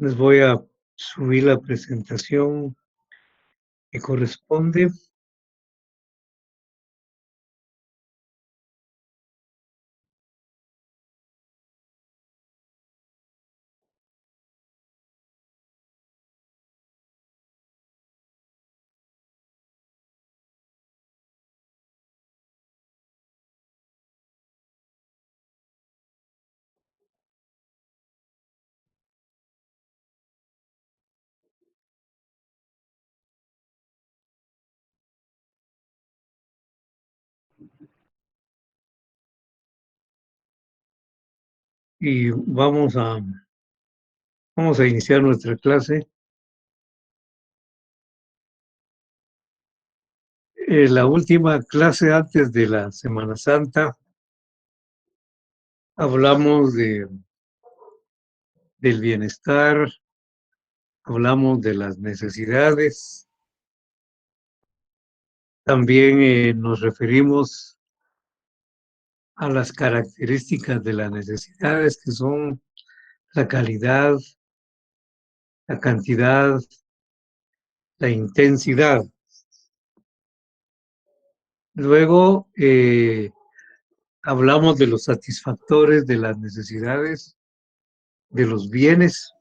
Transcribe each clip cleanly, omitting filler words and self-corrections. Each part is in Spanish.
Les voy a subir la presentación que corresponde. Y vamos a iniciar nuestra clase. La última clase antes de la Semana Santa hablamos del bienestar, hablamos de las necesidades, también nos referimos a las características de las necesidades, que son la calidad, la cantidad, la intensidad. Luego hablamos de los satisfactores de las necesidades, de los bienes.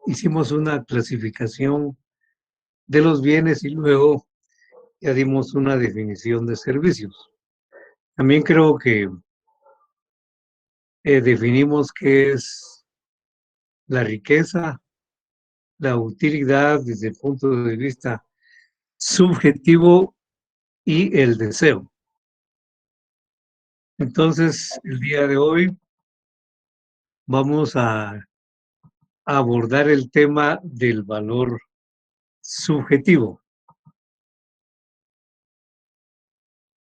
Hicimos una clasificación de los bienes y luego ya dimos una definición de servicios. También creo que definimos qué es la riqueza, la utilidad desde el punto de vista subjetivo y el deseo. Entonces, el día de hoy vamos a abordar el tema del valor subjetivo.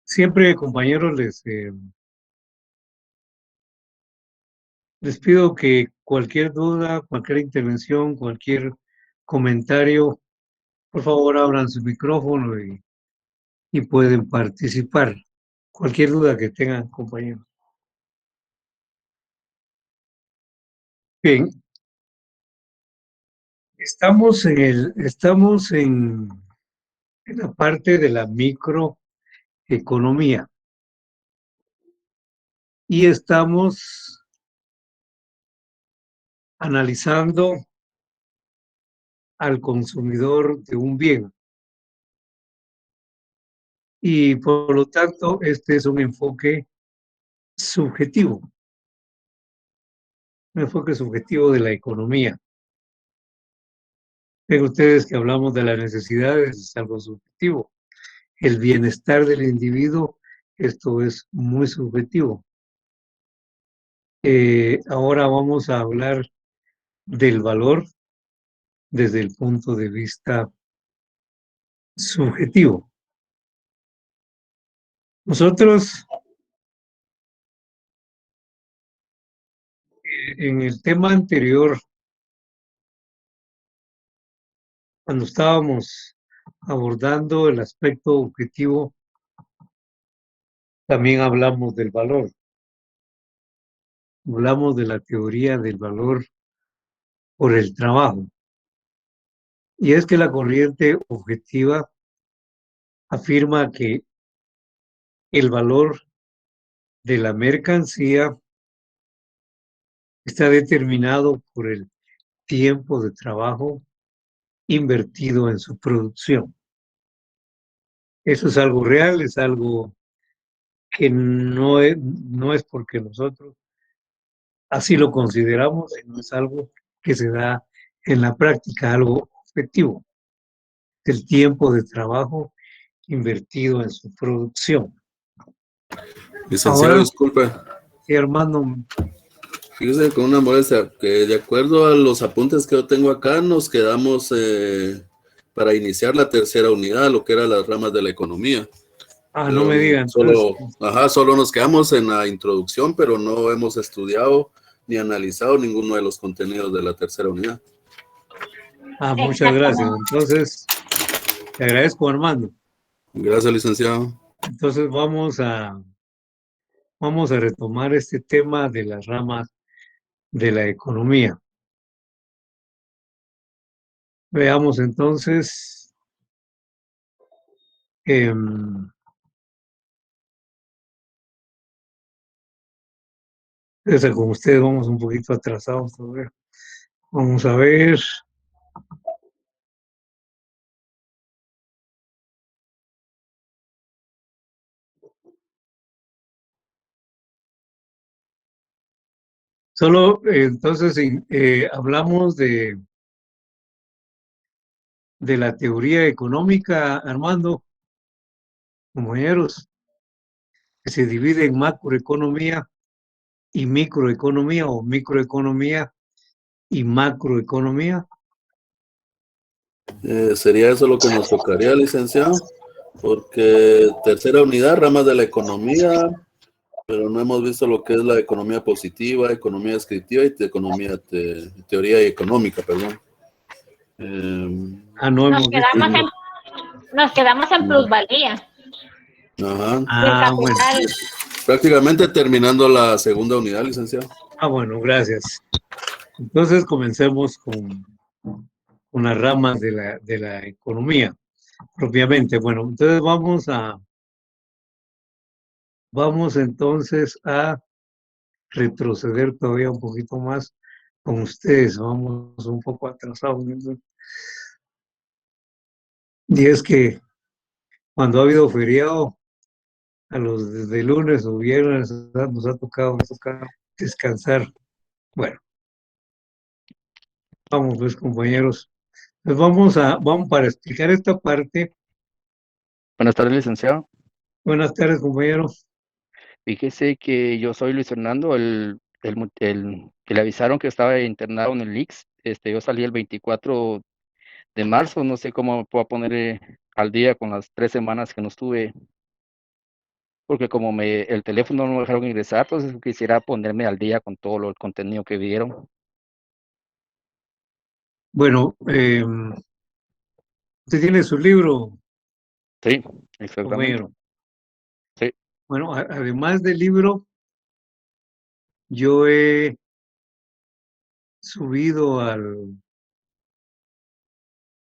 Siempre, compañeros, les pido que cualquier duda, cualquier intervención, cualquier comentario, por favor abran su micrófono y pueden participar. Cualquier duda que tengan, compañeros. Bien, estamos en la parte de la microeconomía y estamos analizando al consumidor de un bien. Y por lo tanto, este es un enfoque subjetivo de la economía. Ven ustedes que hablamos de las necesidades, es algo subjetivo. El bienestar del individuo, esto es muy subjetivo. Ahora vamos a hablar del valor desde el punto de vista subjetivo. Nosotros, en el tema anterior, cuando estábamos abordando el aspecto objetivo, también hablamos del valor. Hablamos de la teoría del valor por el trabajo. Y es que la corriente objetiva afirma que el valor de la mercancía está determinado por el tiempo de trabajo invertido en su producción. Eso es algo real, es algo que no es porque nosotros así lo consideramos, sino es algo que se da en la práctica, algo objetivo, el tiempo de trabajo invertido en su producción. Licenciado, Ahora, disculpe. sí, hermano. Fíjese con una molestia, que de acuerdo a los apuntes que yo tengo acá, nos quedamos para iniciar la tercera unidad, lo que era las ramas de la economía. No me digan. Solo nos quedamos en la introducción, pero no hemos estudiado ni analizado ninguno de los contenidos de la tercera unidad. Muchas gracias. Entonces, te agradezco, Armando. Gracias, licenciado. Entonces, vamos a retomar este tema de las ramas de la economía. Veamos entonces, con ustedes vamos un poquito atrasados todavía. Vamos a ver. Solo entonces hablamos de la teoría económica, Armando, compañeros, que se divide en macroeconomía y microeconomía, o microeconomía y macroeconomía. ¿Sería eso lo que nos tocaría, licenciado? Porque tercera unidad, ramas de la economía, pero no hemos visto lo que es la economía positiva, economía descriptiva y teoría económica, perdón. No hemos visto. Nos quedamos en plusvalía. Ajá. Bueno. Prácticamente terminando la segunda unidad, licenciado. Bueno, gracias. Entonces comencemos con las ramas de la economía, propiamente. Bueno, entonces vamos entonces a retroceder todavía un poquito más con ustedes. Vamos un poco atrasados. Y es que cuando ha habido feriado, a los desde lunes o viernes nos ha tocado descansar. Bueno, vamos pues, compañeros. Pues vamos para explicar esta parte. Buenas tardes, licenciado. Buenas tardes, compañeros. Fíjese que yo soy Luis Fernando, que le avisaron que estaba internado en el IX. Yo salí el 24 de marzo, no sé cómo me puedo poner al día con las 3 semanas que no estuve, porque como el teléfono no me dejaron ingresar, entonces quisiera ponerme al día con todo el contenido que vieron. Bueno, usted tiene su libro, Sí, exactamente. compañero. Sí. Bueno, además del libro, yo he subido al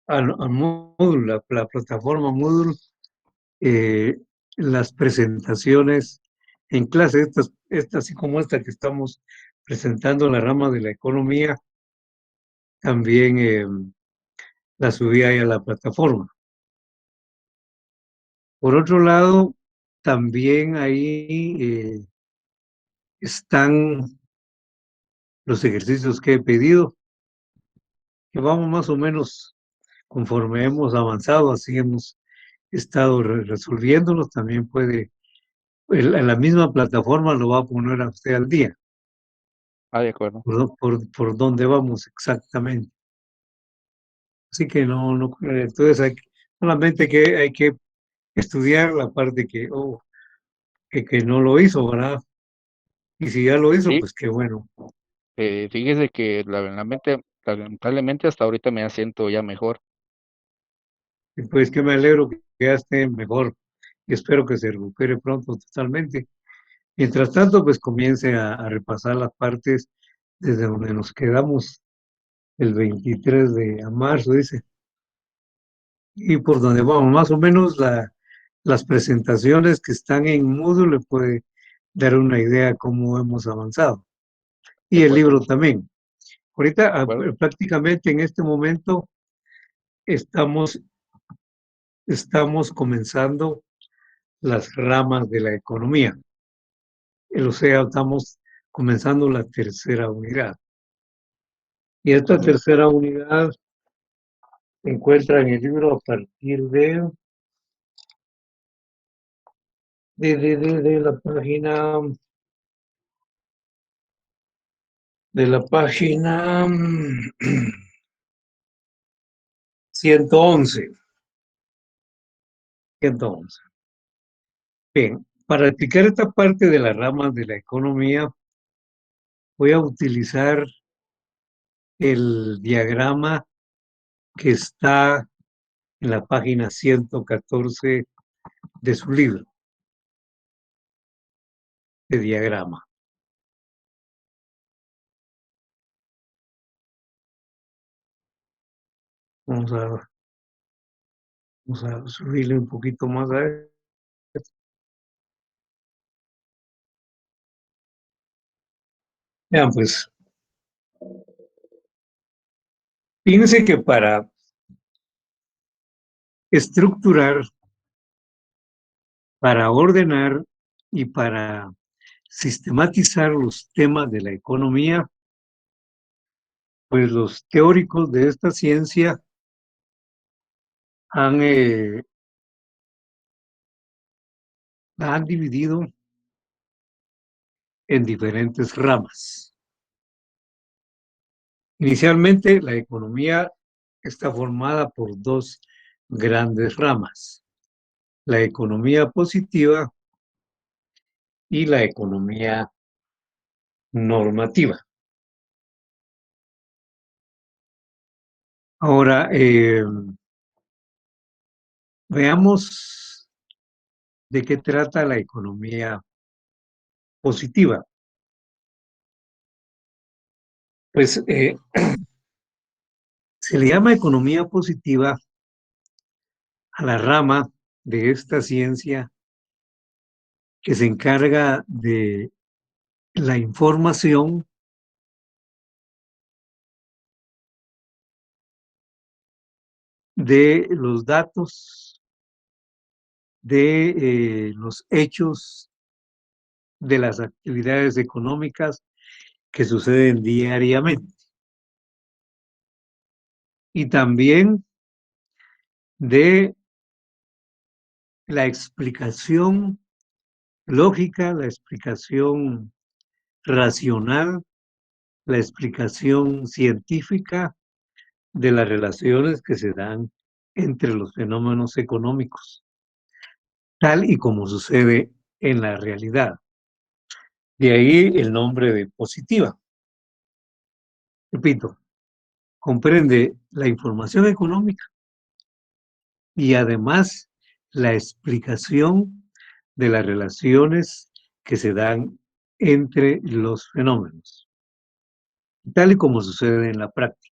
Moodle, la plataforma Moodle, las presentaciones en clase, así como esta que estamos presentando en la rama de la economía, también la subí ahí a la plataforma. Por otro lado, también ahí están los ejercicios que he pedido, que vamos más o menos conforme hemos avanzado, así hemos estado resolviéndolos. También puede, la misma plataforma lo va a poner a usted al día, De acuerdo. por dónde vamos exactamente. Así que entonces solamente que hay que estudiar la parte que no lo hizo, ¿verdad? Y si ya lo hizo, Sí, pues qué bueno. fíjese que lamentablemente hasta ahorita me siento ya mejor. Y pues que me alegro que ya esté mejor y espero que se recupere pronto totalmente. Mientras tanto, pues comience a repasar las partes desde donde nos quedamos el 23 de marzo, dice, y por donde vamos, más o menos las presentaciones que están en Moodle le puede dar una idea cómo hemos avanzado. Y De el acuerdo. libro también. Ahorita, De acuerdo. prácticamente en este momento, estamos comenzando las ramas de la economía. O sea, estamos comenzando la tercera unidad. Y esta Correcto. tercera unidad se encuentra en el libro a partir de la página 111. 111. Bien, para explicar esta parte de las ramas de la economía, voy a utilizar el diagrama que está en la página 114 de su libro de diagrama. Vamos a subirle un poquito más a esto. Vean, pues, fíjense que para estructurar, para ordenar y para sistematizar los temas de la economía, pues los teóricos de esta ciencia han, la han dividido en diferentes ramas. Inicialmente, la economía está formada por dos grandes ramas: la economía positiva y la economía normativa. Ahora, veamos de qué trata la economía positiva. Pues se le llama economía positiva a la rama de esta ciencia que se encarga de la información de los datos, de los hechos, de las actividades económicas que suceden diariamente. Y también de la explicación lógica, la explicación racional, la explicación científica de las relaciones que se dan entre los fenómenos económicos, tal y como sucede en la realidad. De ahí el nombre de positiva. Repito, comprende la información económica y además la explicación de las relaciones que se dan entre los fenómenos, tal y como sucede en la práctica.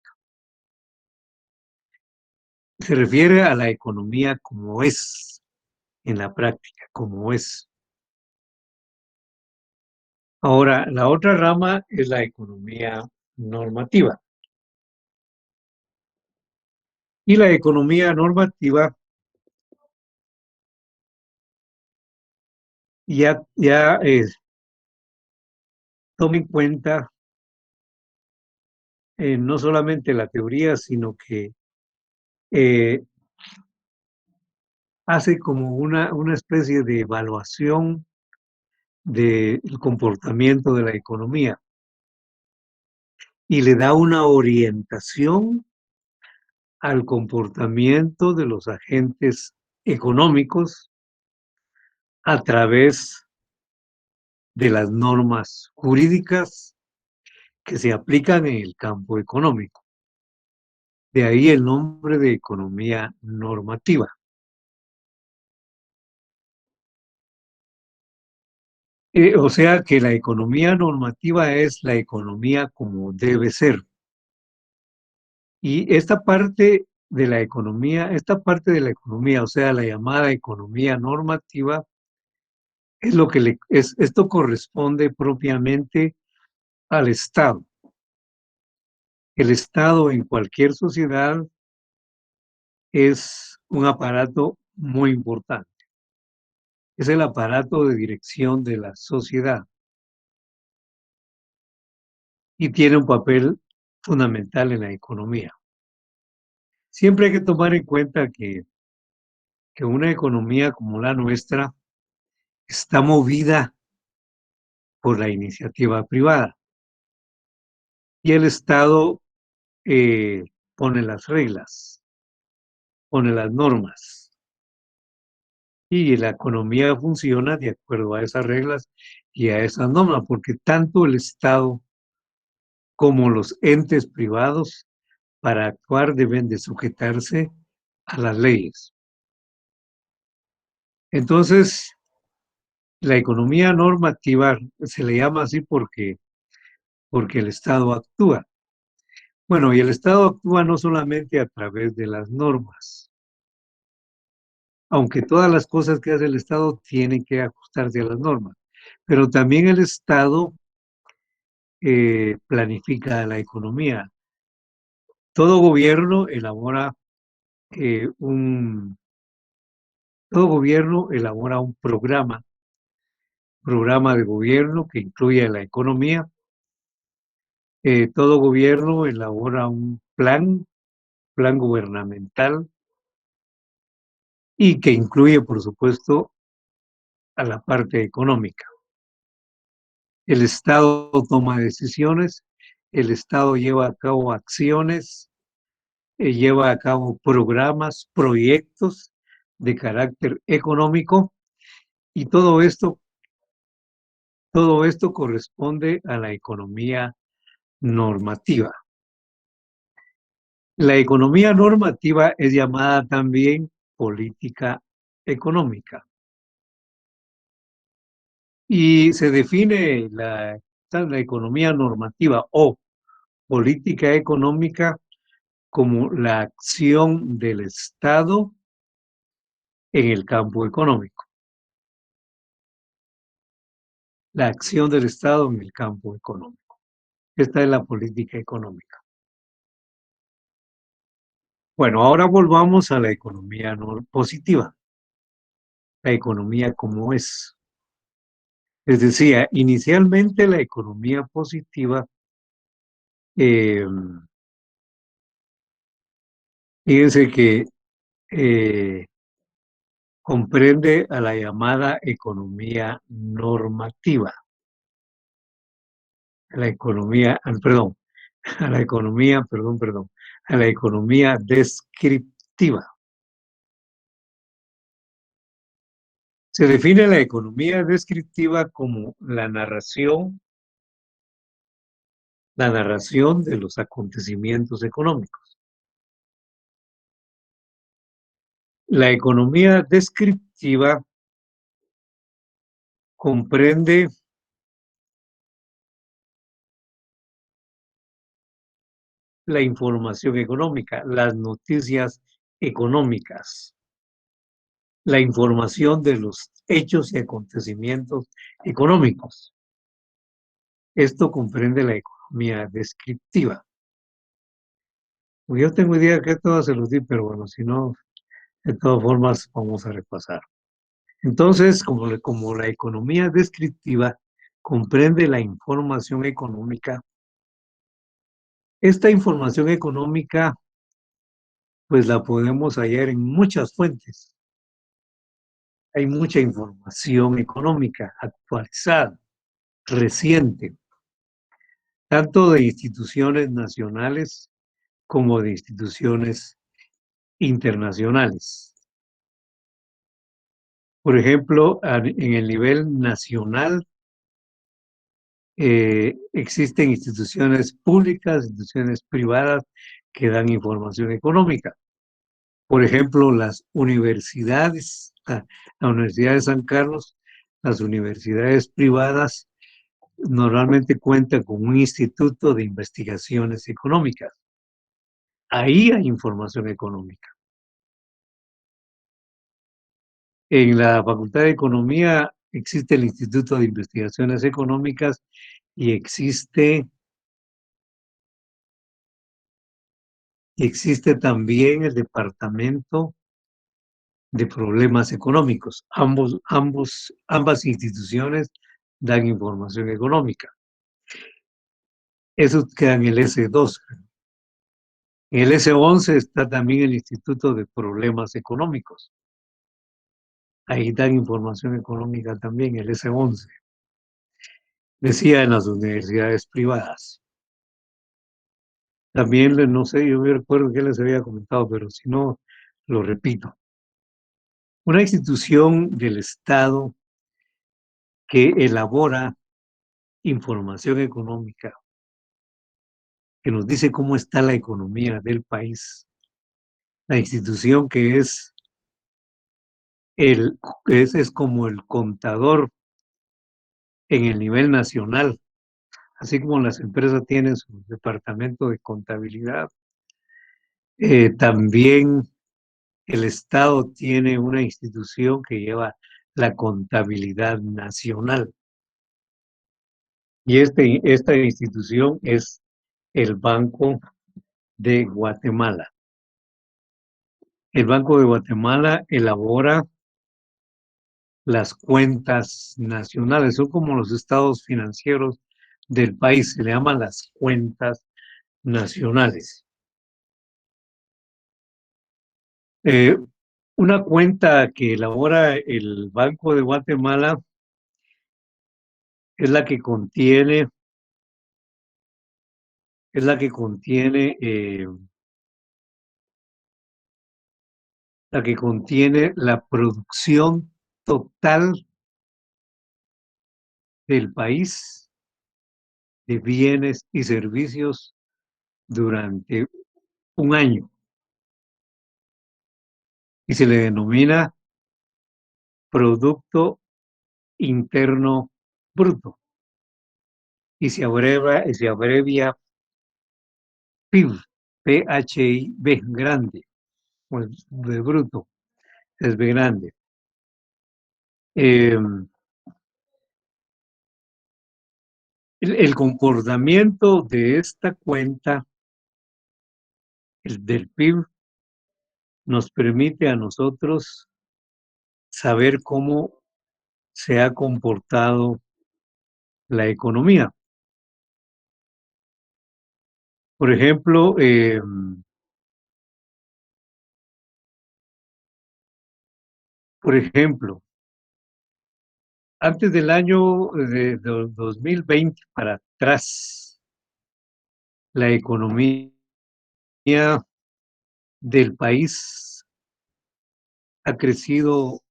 Se refiere a la economía como es en la práctica, como es. Ahora, la otra rama es la economía normativa. Y la economía normativa ya toma en cuenta no solamente la teoría, sino que eh, hace como una especie de evaluación del comportamiento de la economía y le da una orientación al comportamiento de los agentes económicos a través de las normas jurídicas que se aplican en el campo económico. De ahí el nombre de economía normativa. O sea que la economía normativa es la economía como debe ser. Y esta parte de la economía, o sea, la llamada economía normativa, es lo que esto corresponde propiamente al Estado. El Estado en cualquier sociedad es un aparato muy importante. Es el aparato de dirección de la sociedad y tiene un papel fundamental en la economía. Siempre hay que tomar en cuenta que una economía como la nuestra está movida por la iniciativa privada y el Estado pone las reglas, pone las normas y la economía funciona de acuerdo a esas reglas y a esas normas, porque tanto el Estado como los entes privados para actuar deben de sujetarse a las leyes. Entonces, la economía normativa se le llama así porque el Estado actúa, Bueno, y el Estado actúa no solamente a través de las normas, aunque todas las cosas que hace el Estado tienen que ajustarse a las normas, pero también el Estado planifica la economía. Todo gobierno elabora eh, un, todo gobierno elabora un programa de gobierno que incluye la economía. Todo gobierno elabora un plan gubernamental y que incluye, por supuesto, a la parte económica. El Estado toma decisiones, el Estado lleva a cabo acciones, lleva a cabo programas, proyectos de carácter económico y todo esto corresponde a la economía normativa. La economía normativa es llamada también política económica y se define la economía normativa o política económica como la acción del Estado en el campo económico. La acción del Estado en el campo económico. Esta es la política económica. Bueno, ahora volvamos a la economía positiva, la economía como es. Les decía, inicialmente la economía positiva, eh, fíjense que comprende a la llamada economía normativa, a la economía, perdón, a la economía, perdón, a la economía descriptiva. Se define la economía descriptiva como la narración de los acontecimientos económicos. La economía descriptiva comprende la información económica, las noticias económicas, la información de los hechos y acontecimientos económicos. Esto comprende la economía descriptiva. Yo tengo idea que todas se los di, pero bueno, si no, de todas formas vamos a repasar. Entonces, como la economía descriptiva comprende la información económica, esta información económica pues la podemos hallar en muchas fuentes. Hay mucha información económica actualizada, reciente, tanto de instituciones nacionales como de instituciones internacionales. Por ejemplo, en el nivel nacional existen instituciones públicas, instituciones privadas que dan información económica. Por ejemplo, las universidades, la Universidad de San Carlos, las universidades privadas normalmente cuentan con un instituto de investigaciones económicas. Ahí hay información económica. En la Facultad de Economía existe el Instituto de Investigaciones Económicas y existe también el Departamento de Problemas Económicos. Ambas instituciones dan información económica. Eso queda en el S2. En el S11 está también el Instituto de Problemas Económicos. Ahí dan información económica también, el S11. Decía en las universidades privadas. También, no sé, yo me recuerdo que les había comentado, pero si no, lo repito. Una institución del Estado que elabora información económica, que nos dice cómo está la economía del país. La institución que es como el contador en el nivel nacional así como las empresas tienen su departamento de contabilidad, también el Estado tiene una institución que lleva la contabilidad nacional. Y esta institución es el Banco de Guatemala. El Banco de Guatemala elabora las cuentas nacionales, son como los estados financieros del país, se le llaman las cuentas nacionales. Una cuenta que elabora el Banco de Guatemala es la que contiene, es la que contiene, la que contiene la producción total del país de bienes y servicios durante un año y se le denomina Producto Interno Bruto y se abrevia PIB, PHIB grande, pues de bruto, es B grande. Eh, el comportamiento de esta cuenta, el del PIB, nos permite a nosotros saber cómo se ha comportado la economía. Por ejemplo, antes del año de 2020 para atrás, la economía del país ha crecido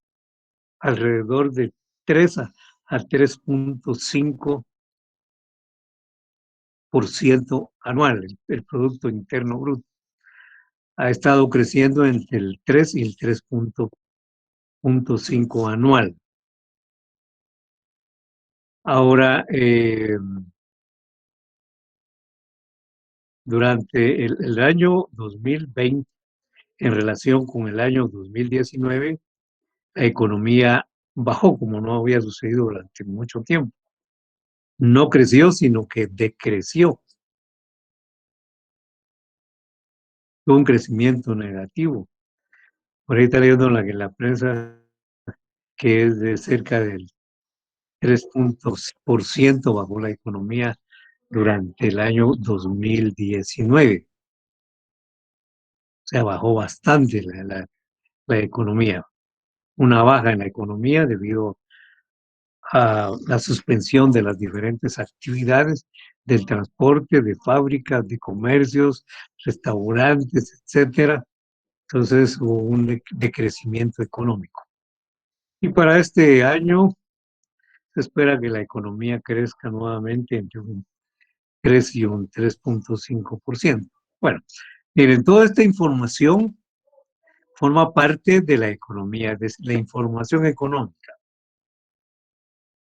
alrededor de 3 a 3.5% anual. El Producto Interno Bruto ha estado creciendo entre el 3 y el 3.5 anual. Ahora, durante el año 2020, en relación con el año 2019, la economía bajó, como no había sucedido durante mucho tiempo. No creció, sino que decreció. Tuvo un crecimiento negativo. Por ahí está leyendo la prensa que es de cerca del 3% bajó la economía durante el año 2019. O sea, bajó bastante la economía. Una baja en la economía debido a la suspensión de las diferentes actividades del transporte, de fábricas, de comercios, restaurantes, etcétera. Entonces hubo un decrecimiento económico. Y para este año se espera que la economía crezca nuevamente entre un 3 y un 3.5%. Bueno, miren, toda esta información forma parte de la economía, de la información económica.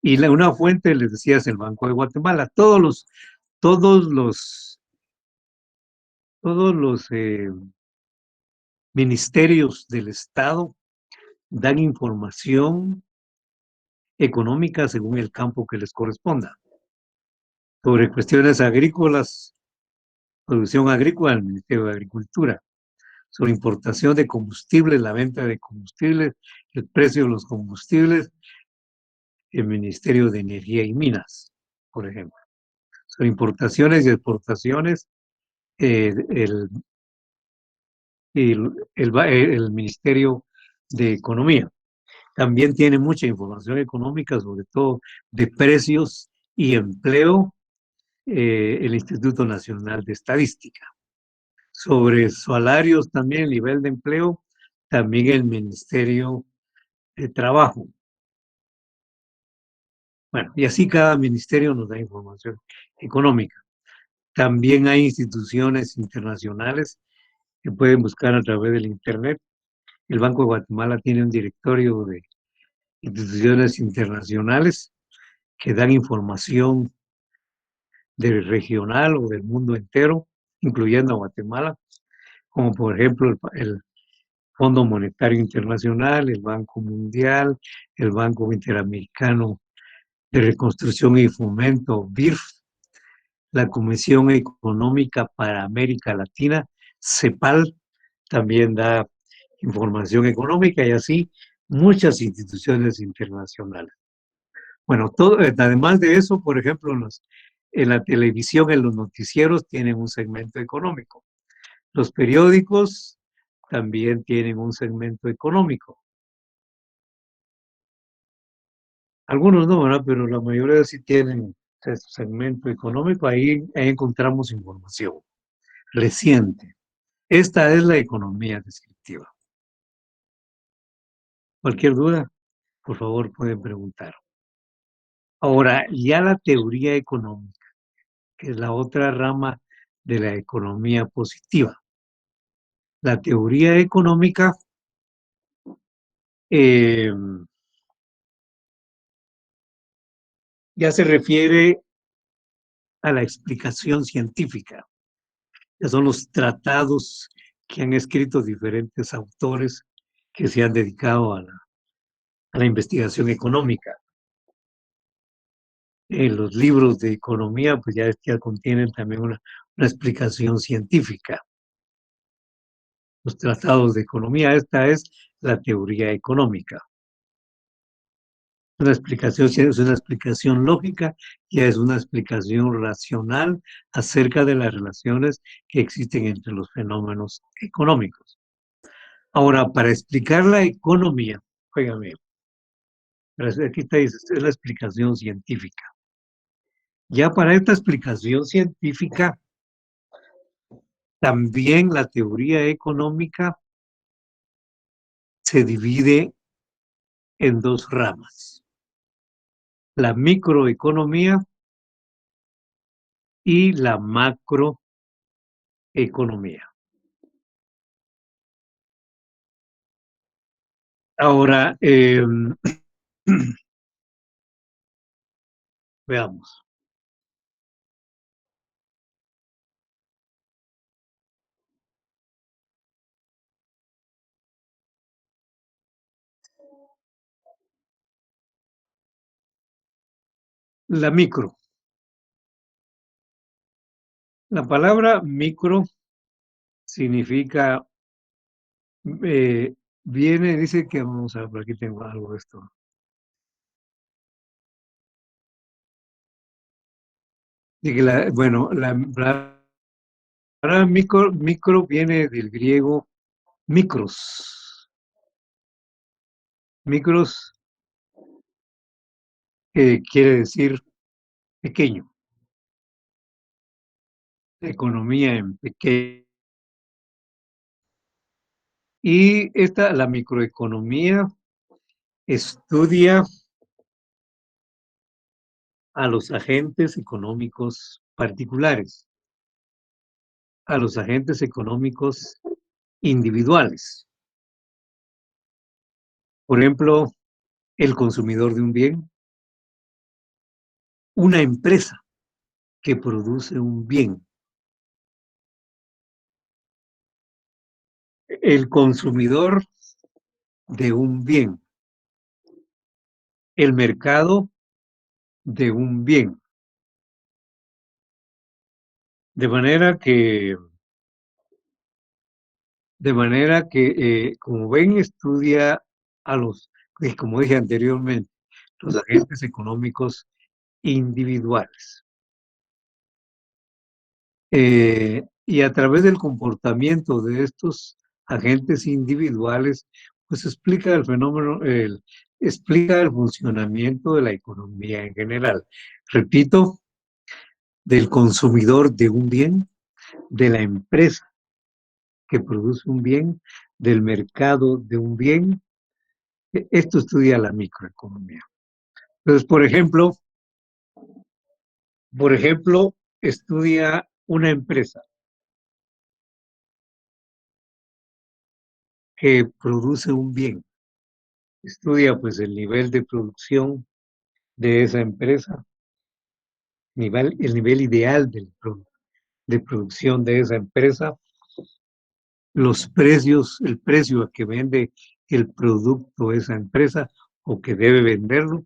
Y una fuente, les decía, es el Banco de Guatemala. Todos los ministerios del Estado dan información económica según el campo que les corresponda. Sobre cuestiones agrícolas, producción agrícola, el Ministerio de Agricultura. Sobre importación de combustibles, la venta de combustibles, el precio de los combustibles, el Ministerio de Energía y Minas, por ejemplo. Sobre importaciones y exportaciones, el el Ministerio de Economía. También tiene mucha información económica, sobre todo de precios y empleo, el Instituto Nacional de Estadística. Sobre salarios también, nivel de empleo, también el Ministerio de Trabajo. Bueno, y así cada ministerio nos da información económica. También hay instituciones internacionales que pueden buscar a través del Internet. El Banco de Guatemala tiene un directorio de instituciones internacionales que dan información del regional o del mundo entero, incluyendo a Guatemala, como por ejemplo el Fondo Monetario Internacional, el Banco Mundial, el Banco Interamericano de Reconstrucción y Fomento, BIRF, la Comisión Económica para América Latina, CEPAL, también da información económica y así muchas instituciones internacionales. Bueno, además de eso, por ejemplo, en la televisión, en los noticieros tienen un segmento económico. Los periódicos también tienen un segmento económico. Algunos no, ¿verdad? Pero la mayoría sí tienen ese segmento económico. Ahí encontramos información reciente. Esta es la economía descriptiva. Cualquier duda, por favor, pueden preguntar. Ahora, ya la teoría económica, que es la otra rama de la economía positiva. La teoría económica eh, ya se refiere a la explicación científica. Ya son los tratados que han escrito diferentes autores que se han dedicado a la investigación económica. Los libros de economía pues ya contienen también una explicación científica. Los tratados de economía, esta es la teoría económica. Es una explicación lógica y es una explicación racional acerca de las relaciones que existen entre los fenómenos económicos. Ahora, para explicar la economía, óigame, aquí está, es la explicación científica. Ya para esta explicación científica, también la teoría económica se divide en dos ramas, la microeconomía y la macroeconomía. Ahora, veamos. La micro. La palabra micro significa, dice que, vamos a ver, por aquí tengo algo de esto. Bueno, la palabra micro viene del griego micros. Micros quiere decir pequeño. Economía en pequeño. Y la microeconomía estudia a los agentes económicos particulares, a los agentes económicos individuales. Por ejemplo, el consumidor de un bien, una empresa que produce un bien, el consumidor de un bien, el mercado de un bien. De manera que, como ven, estudia a como dije anteriormente, los agentes económicos individuales. Y a través del comportamiento de estos agentes individuales, pues explica el fenómeno, explica el funcionamiento de la economía en general. Repito, del consumidor de un bien, de la empresa que produce un bien, del mercado de un bien. Esto estudia la microeconomía. Entonces, por ejemplo, estudia una empresa que produce un bien. Estudia pues el nivel de producción de esa empresa, el nivel ideal de producción de esa empresa, los precios, el precio a que vende el producto esa empresa o que debe venderlo.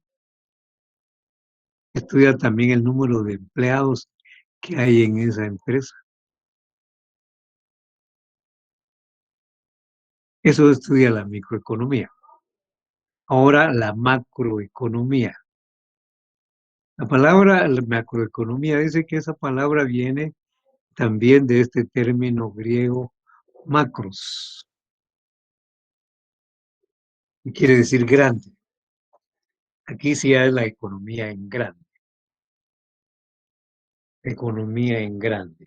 Estudia también el número de empleados que hay en esa empresa. Eso estudia la microeconomía. Ahora la macroeconomía. La palabra macroeconomía dice que esa palabra viene también de este término griego macros, que quiere decir grande. Aquí sí hay la economía en grande. Economía en grande.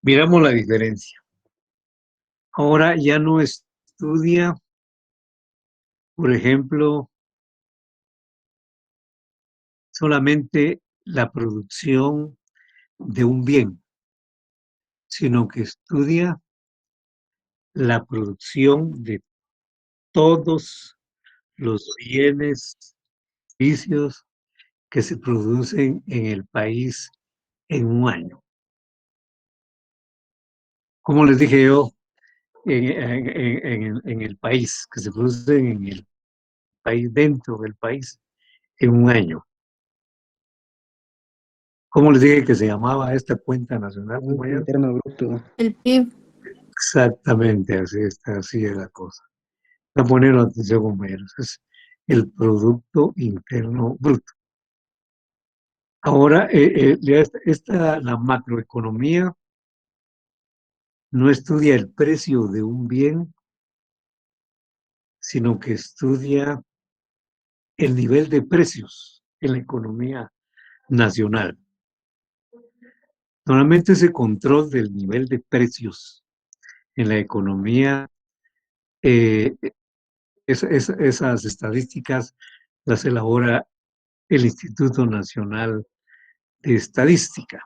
Miramos la diferencia. Ahora ya no estudia, por ejemplo, solamente la producción de un bien, sino que estudia la producción de todos los bienes, servicios que se producen en el país en un año. Como les dije yo, en el país, que se producen en el país, dentro del país, en un año. ¿Cómo les dije que se llamaba esta cuenta nacional? Producto Interno Bruto. El PIB. Exactamente, así está, así es la cosa. A poner atención, compañeros, es el Producto Interno Bruto. Ahora, la macroeconomía no estudia el precio de un bien, sino que estudia el nivel de precios en la economía nacional. Normalmente ese control del nivel de precios en la economía, esas estadísticas las elabora el Instituto Nacional de Estadística.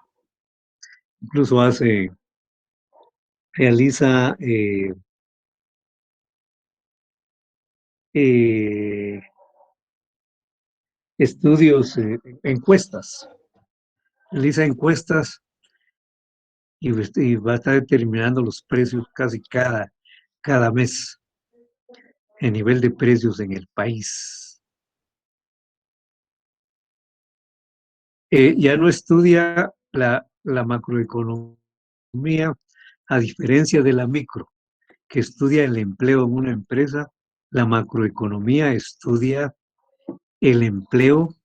Incluso realiza estudios, encuestas. Realiza encuestas y va a estar determinando los precios casi cada mes, el nivel de precios en el país. Ya no estudia la macroeconomía, a diferencia de la micro, que estudia el empleo en una empresa. La macroeconomía estudia el empleo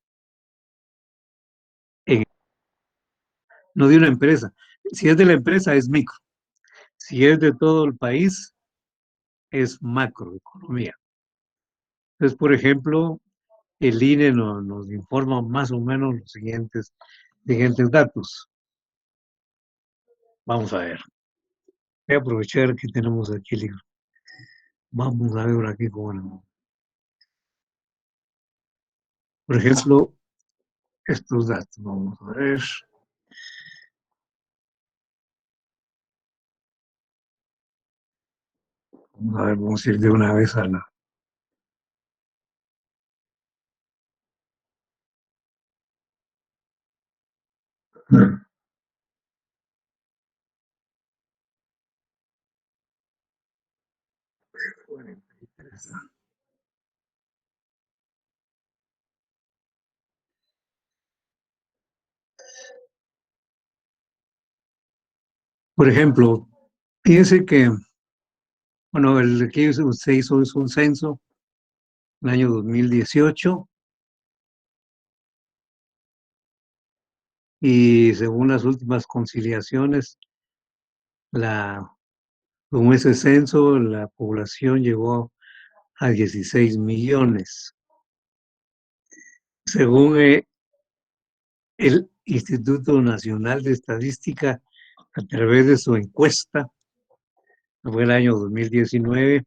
no de una empresa. Si es de la empresa, es micro. Si es de todo el país, es macroeconomía. Entonces, por ejemplo, el INE nos informa más o menos los siguientes datos. Vamos a ver. Voy a aprovechar que tenemos aquí el libro. Vamos a ver aquí cómo. Por ejemplo, estos datos. Vamos a ver. Vamos a ver, vamos a ir de una vez a la. Por ejemplo, fíjense que, bueno, el que se hizo es un censo en el año 2018 y según las últimas conciliaciones, con ese censo la población llegó a 16 millones. Según el Instituto Nacional de Estadística, a través de su encuesta, que fue el año 2019,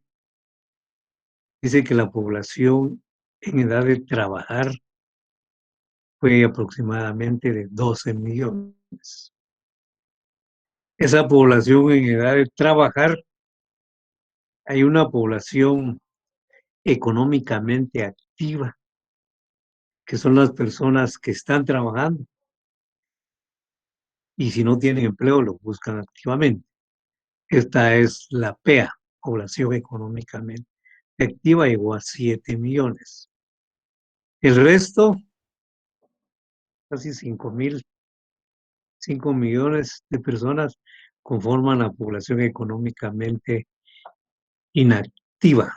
dice que la población en edad de trabajar fue aproximadamente de 12 millones. Esa población en edad de trabajar, hay una población económicamente activa, que son las personas que están trabajando y si no tienen empleo lo buscan activamente. Esta es la PEA, población económicamente activa, llegó a 7 millones. El resto, casi 5 millones de personas conforman la población económicamente inactiva.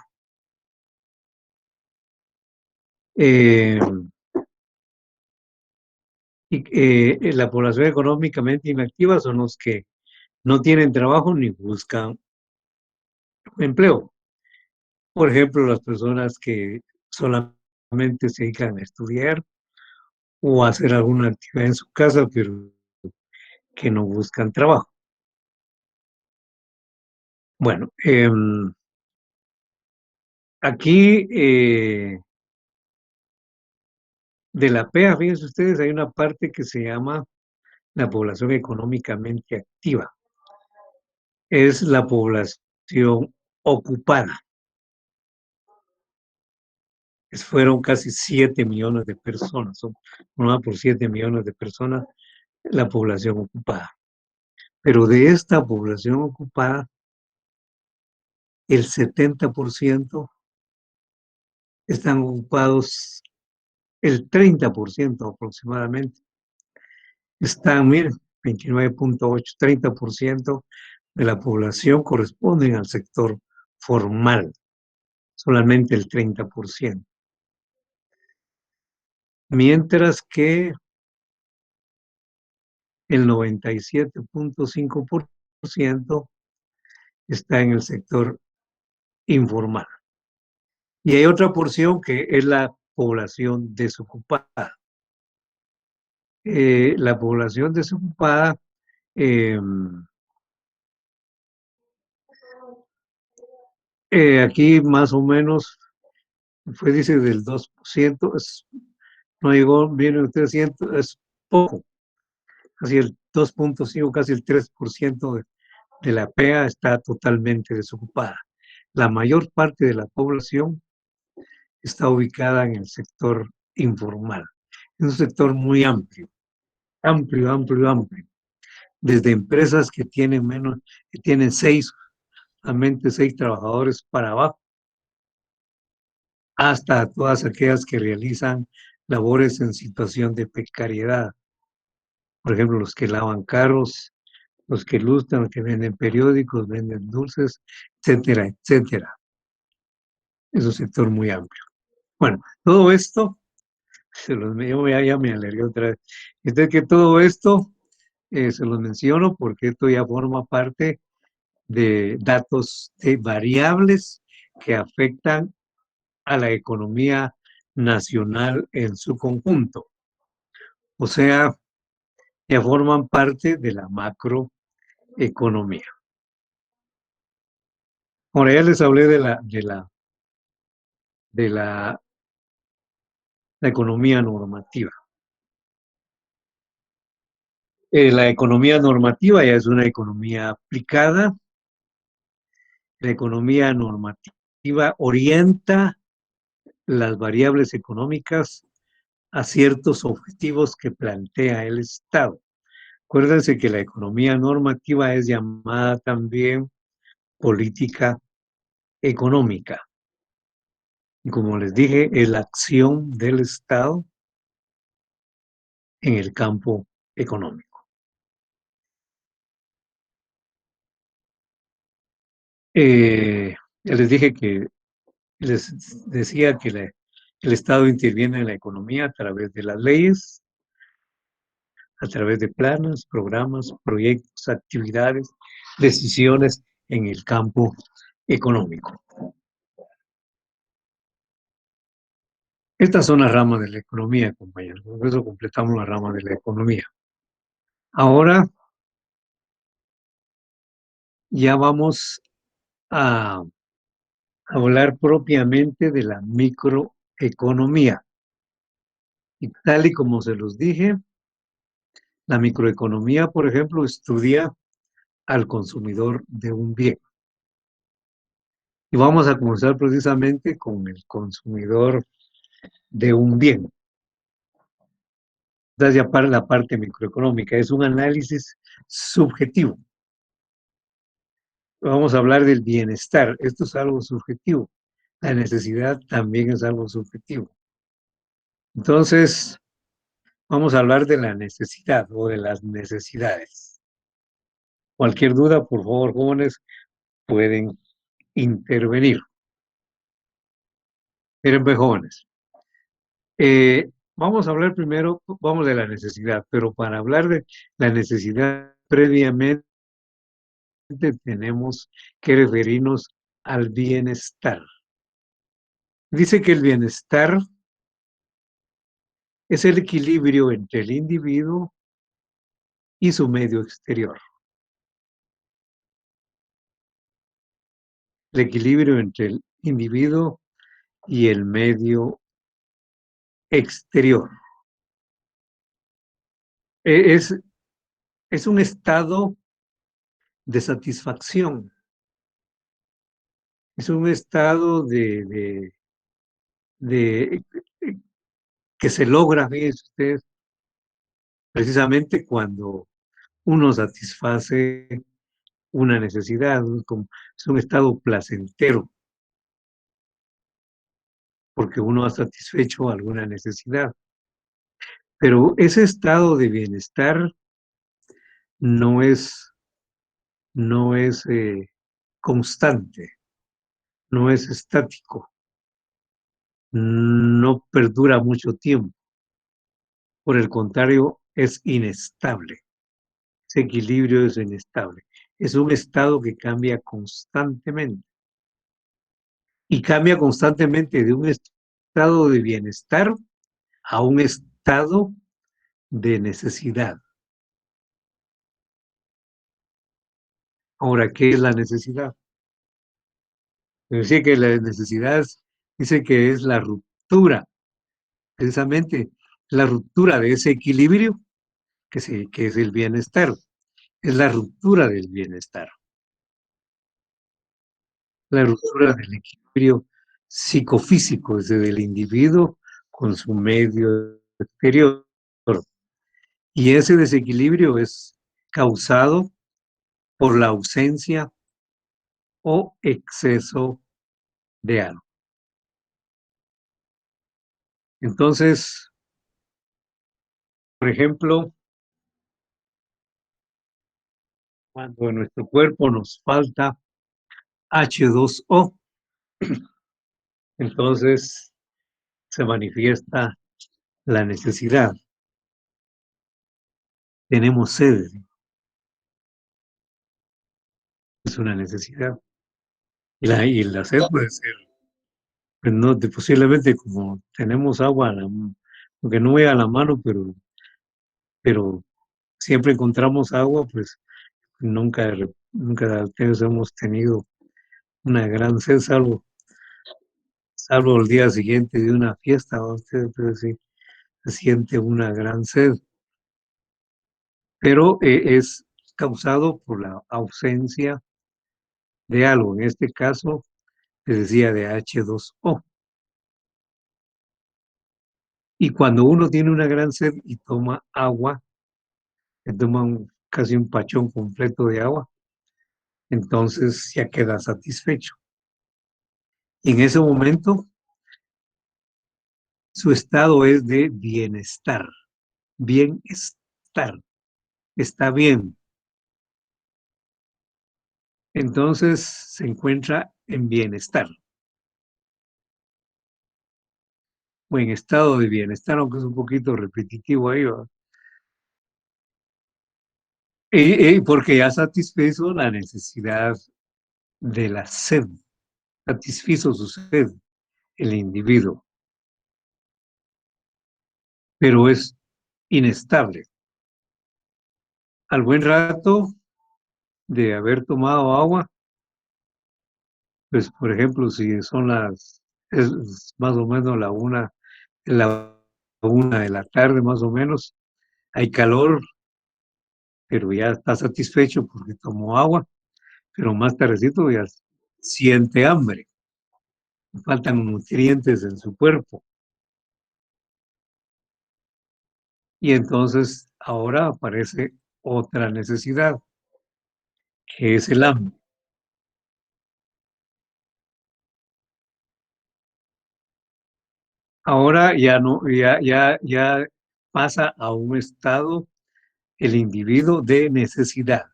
La población económicamente inactiva son los que no tienen trabajo ni buscan empleo. Por ejemplo, las personas que solamente se dedican a estudiar o a hacer alguna actividad en su casa, pero que no buscan trabajo. Bueno, aquí de la PEA, fíjense ustedes, hay una parte que se llama la población económicamente activa. Es la población ocupada. Fueron casi 7 millones de personas, son 1 por 7 millones de personas la población ocupada. Pero de esta población ocupada, el 70% están ocupados, el 30% aproximadamente. Están, miren, 29.8, 30% de la población corresponden al sector formal, solamente el 30%. Mientras que el 97.5% está en el sector informal. Y hay otra porción que es la población desocupada. La población desocupada aquí más o menos fue, dice, del 2%, no llegó, viene usted, es poco, casi el 2.5, casi el 3% de la PEA está totalmente desocupada. La mayor parte de la población está ubicada en el sector informal. Es un sector muy amplio, amplio, amplio, amplio. Desde empresas que tienen menos, que tienen 6 trabajadores para abajo, hasta todas aquellas que realizan labores en situación de precariedad. Por ejemplo, los que lavan carros, los que ilustran, los que venden periódicos, venden dulces, etcétera, etcétera. Es un sector muy amplio. Bueno, todo esto, yo ya me alergué otra vez. Entonces, que todo esto se los menciono porque esto ya forma parte de datos de variables que afectan a la economía nacional en su conjunto. O sea, ya forman parte de la macroeconomía. Ahora ya les hablé de la economía normativa. La economía normativa ya es una economía aplicada. La economía normativa orienta las variables económicas a ciertos objetivos que plantea el Estado. Acuérdense que la economía normativa es llamada también política económica. Y como les dije, es la acción del Estado en el campo económico. Ya les dije que les decía que el Estado interviene en la economía a través de las leyes, a través de planes, programas, proyectos, actividades, decisiones en el campo económico. Estas son las ramas de la economía, compañeros. Con eso completamos la rama de la economía. Ahora ya vamos a hablar propiamente de la microeconomía. Y tal y como se los dije, la microeconomía, por ejemplo, estudia al consumidor de un bien. Y vamos a comenzar precisamente con el consumidor de un bien. Entonces ya para la parte microeconómica, es un análisis subjetivo. Vamos a hablar del bienestar, esto es algo subjetivo. La necesidad también es algo subjetivo. Entonces, vamos a hablar de la necesidad o de las necesidades. Cualquier duda, por favor, jóvenes, pueden intervenir. Miren, pues, jóvenes. Vamos a hablar primero, vamos de la necesidad, pero para hablar de la necesidad previamente tenemos que referirnos al bienestar. Dice que el bienestar es el equilibrio entre el individuo y su medio exterior. El equilibrio entre el individuo y el medio exterior. Es, es un estado de satisfacción, es un estado de que se logra, fíjense ustedes, precisamente cuando uno satisface una necesidad, es un estado placentero, porque uno ha satisfecho alguna necesidad. Pero ese estado de bienestar no es, no es constante, no es estático, no perdura mucho tiempo. Por el contrario, es inestable. Ese equilibrio es inestable. Es un estado que cambia constantemente. Y cambia constantemente de un estado de bienestar a un estado de necesidad. Ahora, ¿qué es la necesidad? Decía que la necesidad dice que es la ruptura, precisamente la ruptura de ese equilibrio que es el bienestar. Es la ruptura del bienestar, la ruptura del equilibrio psicofísico desde el individuo con su medio exterior. Y ese desequilibrio es causado por la ausencia o exceso de algo. Entonces, por ejemplo, cuando en nuestro cuerpo nos falta H2O, entonces se manifiesta la necesidad. Tenemos sed, es una necesidad. Y la sed puede ser, pues no, posiblemente como tenemos agua, aunque no vaya a la mano, pero siempre encontramos agua, pues nunca hemos tenido una gran sed, salvo el día siguiente de una fiesta, usted sí, se siente una gran sed, pero es causado por la ausencia de algo, en este caso, les decía, de H2O. Y cuando uno tiene una gran sed y toma agua, se toma casi un pachón completo de agua, entonces ya queda satisfecho. Y en ese momento, su estado es de bienestar, bienestar, está bien. Entonces se encuentra en bienestar, o en estado de bienestar, aunque es un poquito repetitivo ahí, ¿va? Porque ya satisfizo la necesidad de la sed, satisfizo su sed, el individuo, pero es inestable. Al buen rato de haber tomado agua, pues por ejemplo, si son es más o menos la una de la tarde más o menos, hay calor, pero ya está satisfecho porque tomó agua, pero más tardecito siente hambre, faltan nutrientes en su cuerpo. Y entonces ahora aparece otra necesidad, que es el hambre. Ahora ya no, ya pasa a un estado el individuo de necesidad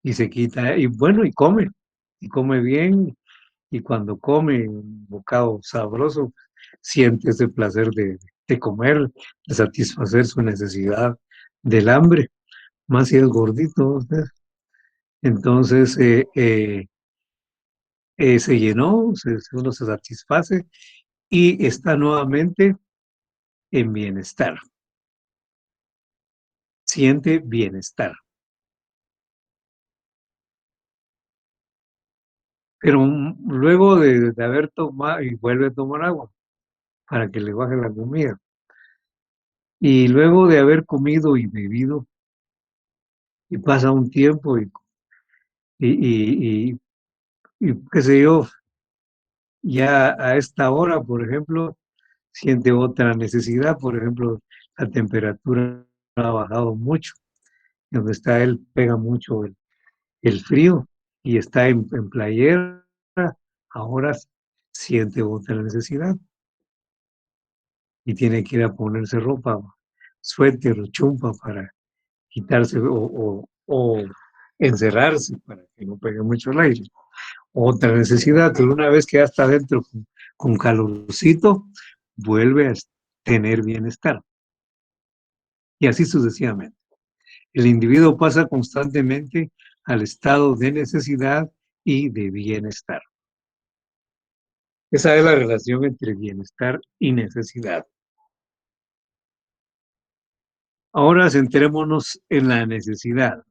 y se quita, y bueno, y come bien, y cuando come un bocado sabroso, siente ese placer de comer, de satisfacer su necesidad del hambre, más si es gordito, ¿usted? Entonces se llenó, uno se satisface y está nuevamente en bienestar, siente bienestar. Pero luego de haber tomado, y vuelve a tomar agua para que le baje la comida. Y luego de haber comido y bebido, y pasa un tiempo, y, y, qué sé yo, ya a esta hora, por ejemplo, siente otra necesidad. Por ejemplo, la temperatura ha bajado mucho. Donde está él pega mucho el frío y está en playera, ahora siente otra necesidad y tiene que ir a ponerse ropa, suéter o chumpa para quitarse o encerrarse para que no pegue mucho el aire. Otra necesidad, pero una vez que ya está adentro con calorcito, vuelve a tener bienestar. Y así sucesivamente. El individuo pasa constantemente al estado de necesidad y de bienestar. Esa es la relación entre bienestar y necesidad. Ahora centrémonos en la necesidad.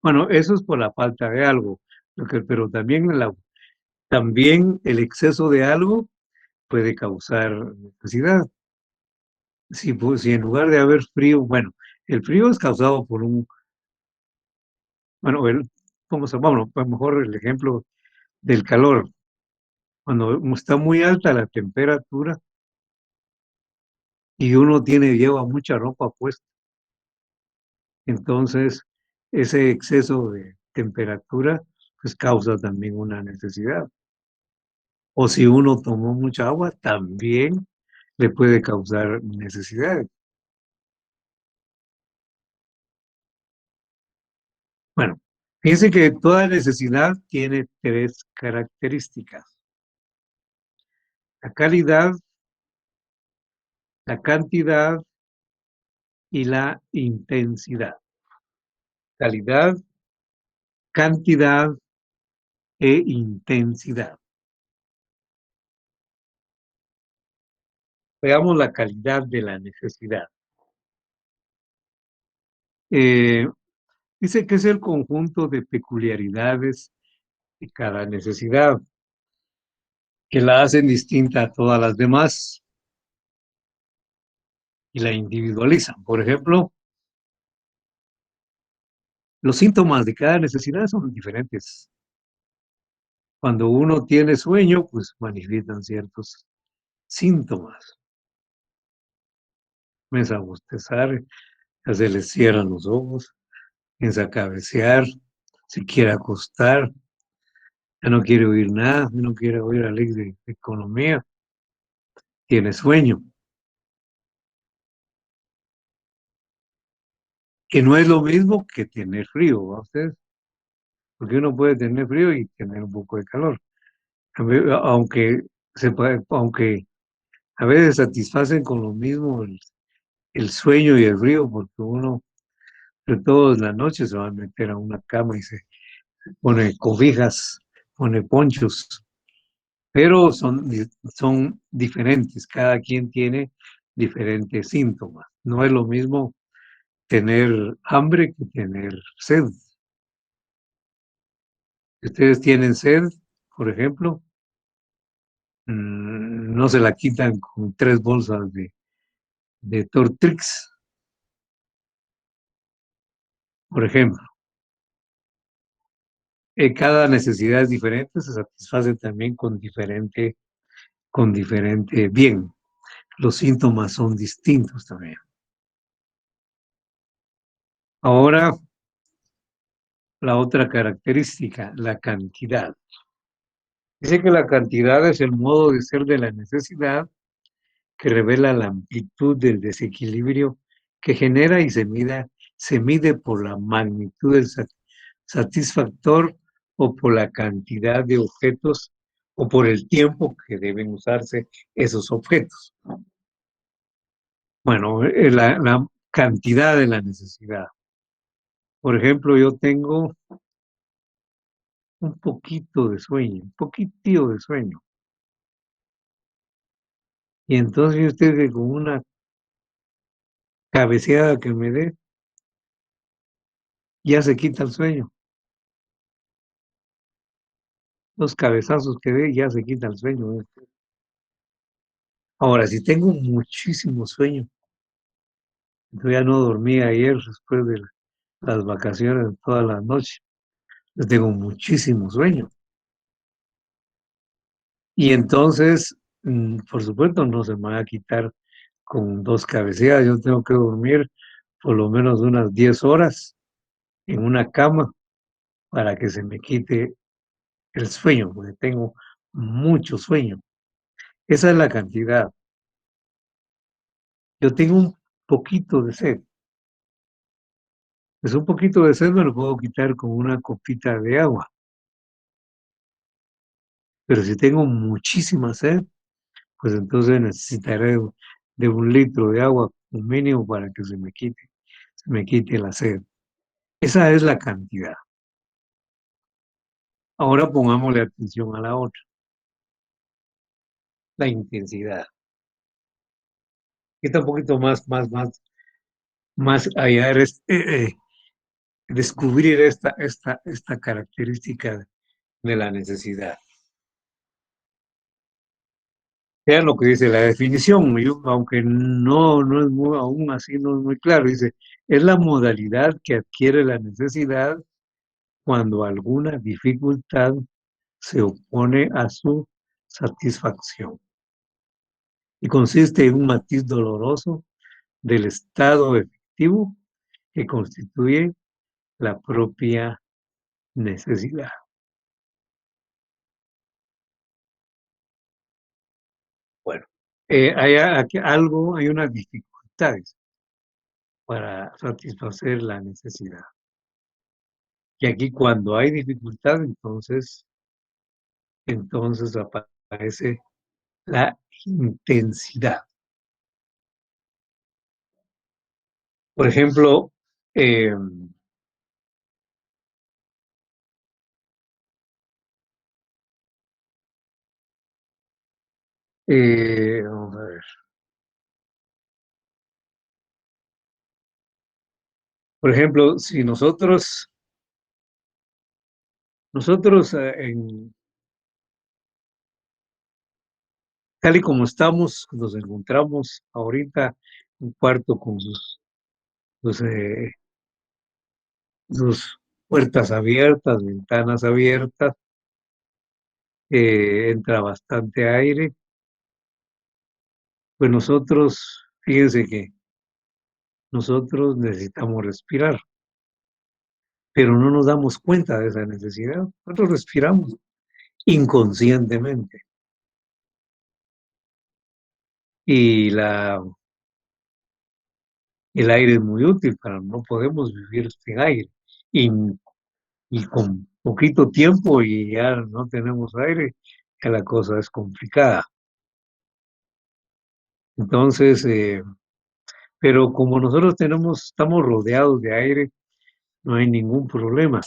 Bueno, eso es por la falta de algo, pero también el exceso de algo puede causar necesidad. Si en lugar de haber frío, bueno, el frío es causado por bueno, bueno, a lo mejor el ejemplo del calor. Cuando está muy alta la temperatura y uno lleva mucha ropa puesta, entonces ese exceso de temperatura pues causa también una necesidad. O si uno tomó mucha agua, también le puede causar necesidades. Bueno, fíjense que toda necesidad tiene tres características: la calidad, la cantidad y la intensidad. Calidad, cantidad e intensidad. Veamos la calidad de la necesidad. Eh, Dice que es el conjunto de peculiaridades de cada necesidad que la hacen distinta a todas las demás y la individualizan. Por ejemplo, los síntomas de cada necesidad son diferentes. Cuando uno tiene sueño, pues manifiestan ciertos síntomas. Comienza a bostezar, ya se le cierran los ojos, comienza a cabecear, se quiere acostar, ya no quiere oír nada, no quiere oír la ley de economía, tiene sueño. Que no es lo mismo que tener frío, ¿va usted? Porque uno puede tener frío y tener un poco de calor. Aunque aunque a veces satisfacen con lo mismo el sueño y el frío, porque uno, sobre todo en la noche, se va a meter a una cama y se pone cobijas, pone ponchos, pero son diferentes, cada quien tiene diferentes síntomas. No es lo mismo tener hambre que tener sed. Si ustedes tienen sed, por ejemplo, no se la quitan con 3 bolsas de Tortrix, por ejemplo. cada necesidad es diferente, se satisface también con diferente bien. Los síntomas son distintos también. Ahora, la otra característica, la cantidad. Dice que la cantidad es el modo de ser de la necesidad que revela la amplitud del desequilibrio que genera y se mide por la magnitud del satisfactor o por la cantidad de objetos o por el tiempo que deben usarse esos objetos. Bueno, la cantidad de la necesidad. Por ejemplo, yo tengo un poquito de sueño, un poquitito de sueño. Y entonces usted que con una cabeceada que me dé, ya se quita el sueño. Los cabezazos que dé, ya se quita el sueño. Ahora, si tengo muchísimo sueño, yo ya no dormí ayer después de las vacaciones toda la noche. Yo tengo muchísimo sueño. Y entonces, por supuesto, no se me va a quitar con 2 cabeceadas. Yo tengo que dormir por lo menos unas 10 horas en una cama para que se me quite el sueño, porque tengo mucho sueño. Esa es la cantidad. Yo tengo un poquito de sed. Pues un poquito de sed me lo puedo quitar con una copita de agua. Pero si tengo muchísima sed, pues entonces necesitaré de 1 litro de agua, un mínimo, para que se me quite la sed. Esa es la cantidad. Ahora pongámosle atención a la otra, la intensidad. Está un poquito más allá, descubrir esta característica de la necesidad. Vean lo que dice la definición, aunque no es aún así, no es muy claro. Dice, es la modalidad que adquiere la necesidad cuando alguna dificultad se opone a su satisfacción. Y consiste en un matiz doloroso del estado efectivo que constituye la propia necesidad. Bueno, hay unas dificultades para satisfacer la necesidad. Y aquí cuando hay dificultad, entonces aparece la intensidad. Por ejemplo, vamos a ver. Por ejemplo, si nosotros tal y como estamos, nos encontramos ahorita, un cuarto con sus, eh, sus puertas abiertas, ventanas abiertas, entra bastante aire, pues fíjense que nosotros necesitamos respirar, pero no nos damos cuenta de esa necesidad. Nosotros respiramos inconscientemente. Y el aire es muy útil, pero no podemos vivir sin aire. Y, y con poquito tiempo y ya no tenemos aire, ya la cosa es complicada. Entonces, pero como nosotros estamos rodeados de aire, no hay ningún problema.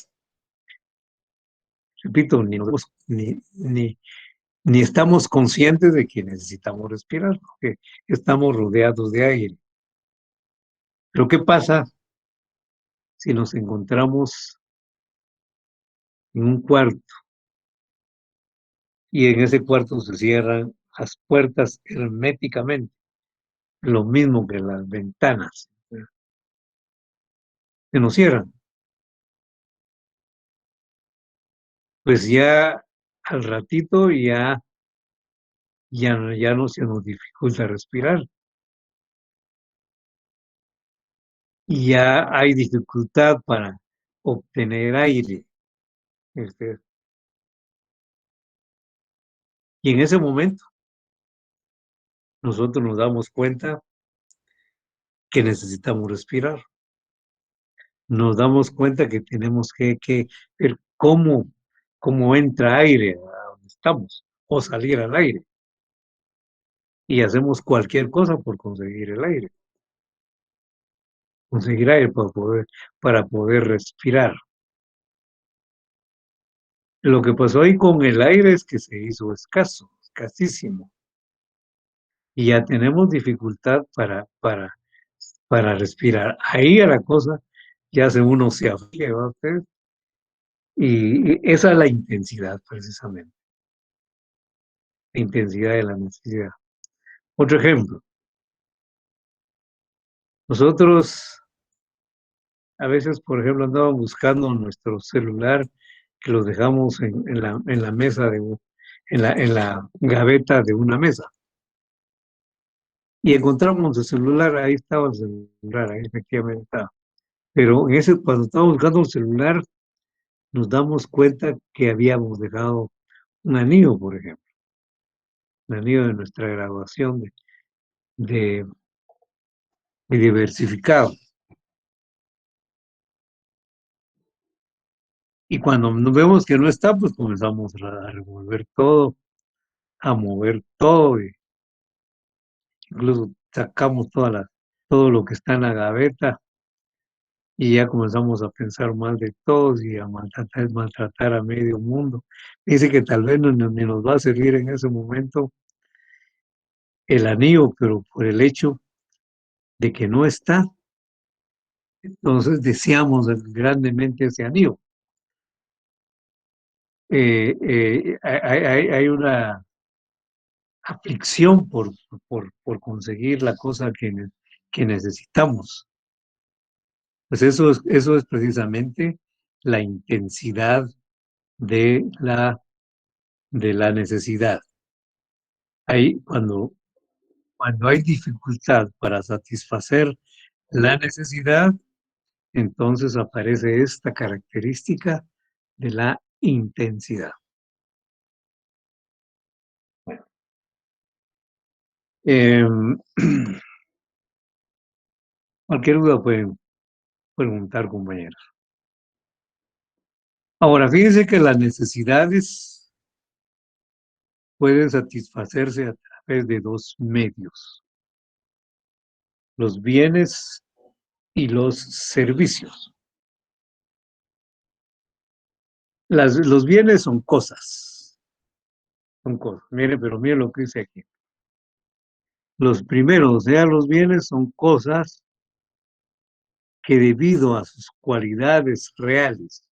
Repito, ni estamos conscientes de que necesitamos respirar, porque estamos rodeados de aire. Pero ¿qué pasa si nos encontramos en un cuarto y en ese cuarto se cierran las puertas herméticamente? Lo mismo que las ventanas, se nos cierran. pues ya al ratito ya no se nos dificulta respirar. Y ya hay dificultad para obtener aire. Este, y en ese momento nosotros nos damos cuenta que necesitamos respirar. Nos damos cuenta que tenemos que ver cómo entra aire a donde estamos o salir al aire. Y hacemos cualquier cosa por conseguir el aire. Conseguir aire para poder respirar. Lo que pasó ahí con el aire es que se hizo escasísimo. Y ya tenemos dificultad para respirar. Ahí a la cosa ya hace uno se aflige, ¿va usted? Y esa es la intensidad, precisamente. La intensidad de la necesidad. Otro ejemplo. Nosotros a veces, por ejemplo, andamos buscando nuestro celular que los dejamos en la mesa en la gaveta de una mesa. Y encontramos el celular, ahí estaba el celular, ahí efectivamente estaba. Pero cuando estábamos buscando el celular, nos damos cuenta que habíamos dejado un anillo, por ejemplo, un anillo de nuestra graduación de, de diversificado. Y cuando nos vemos que no está, pues comenzamos a revolver todo, a mover todo, y incluso sacamos todo lo que está en la gaveta y ya comenzamos a pensar mal de todos y a maltratar a medio mundo. Dice que tal vez ni nos va a servir en ese momento el anillo, pero por el hecho de que no está, entonces deseamos grandemente ese anillo. Hay una aflicción por conseguir la cosa que necesitamos. Pues eso es precisamente la intensidad de la necesidad. Ahí, cuando hay dificultad para satisfacer la necesidad, entonces aparece esta característica de la intensidad. Em, cualquier duda pueden preguntar, compañeros. Ahora, fíjense que las necesidades pueden satisfacerse a través de dos medios: los bienes y los servicios. Los bienes son cosas. Son cosas. Pero mire lo que dice aquí. Los primeros, o sea, los bienes son cosas que debido a sus cualidades reales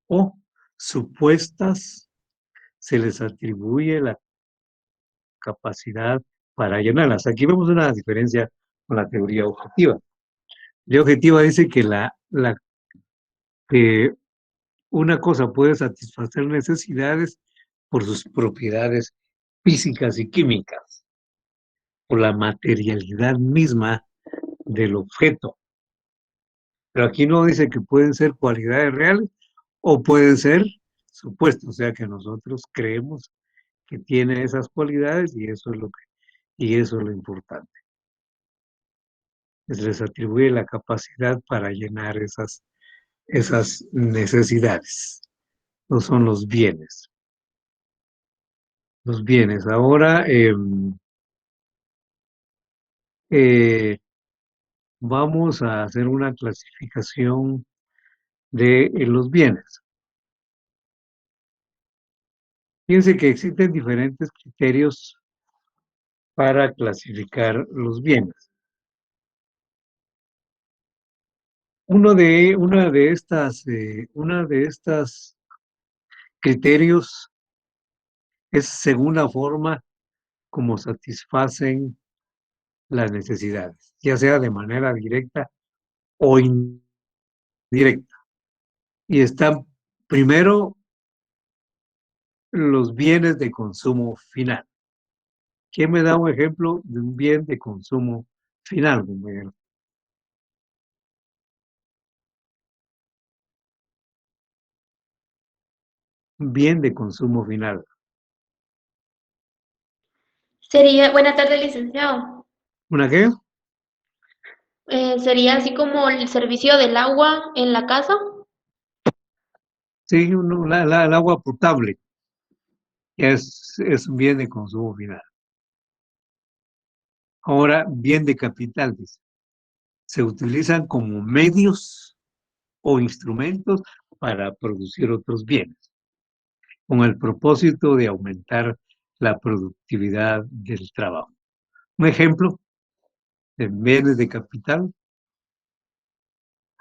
o supuestas se les atribuye la capacidad para llenarlas. Aquí vemos una diferencia con la teoría objetiva. La teoría objetiva dice que una cosa puede satisfacer necesidades por sus propiedades físicas y químicas, por la materialidad misma del objeto. Pero aquí no dice que pueden ser cualidades reales o pueden ser supuestos, o sea que nosotros creemos que tiene esas cualidades y eso es lo importante. Se les atribuye la capacidad para llenar esas necesidades. No son los bienes. Los bienes. Ahora vamos a hacer una clasificación de los bienes. Fíjense que existen diferentes criterios para clasificar los bienes. Una de estas criterios es según la forma como satisfacen las necesidades, ya sea de manera directa o indirecta. Y están Primero, los bienes de consumo final. ¿Quién me da un ejemplo de un bien de consumo final, compañero? Un bien de consumo final. Sería, buenas tardes, licenciado. ¿Una qué? Sería así como el servicio del agua en la casa. Sí, el agua potable es un bien de consumo final. Ahora, bien de capital, dice. Se utilizan como medios o instrumentos para producir otros bienes, con el propósito de aumentar la productividad del trabajo. Un ejemplo de bienes de capital.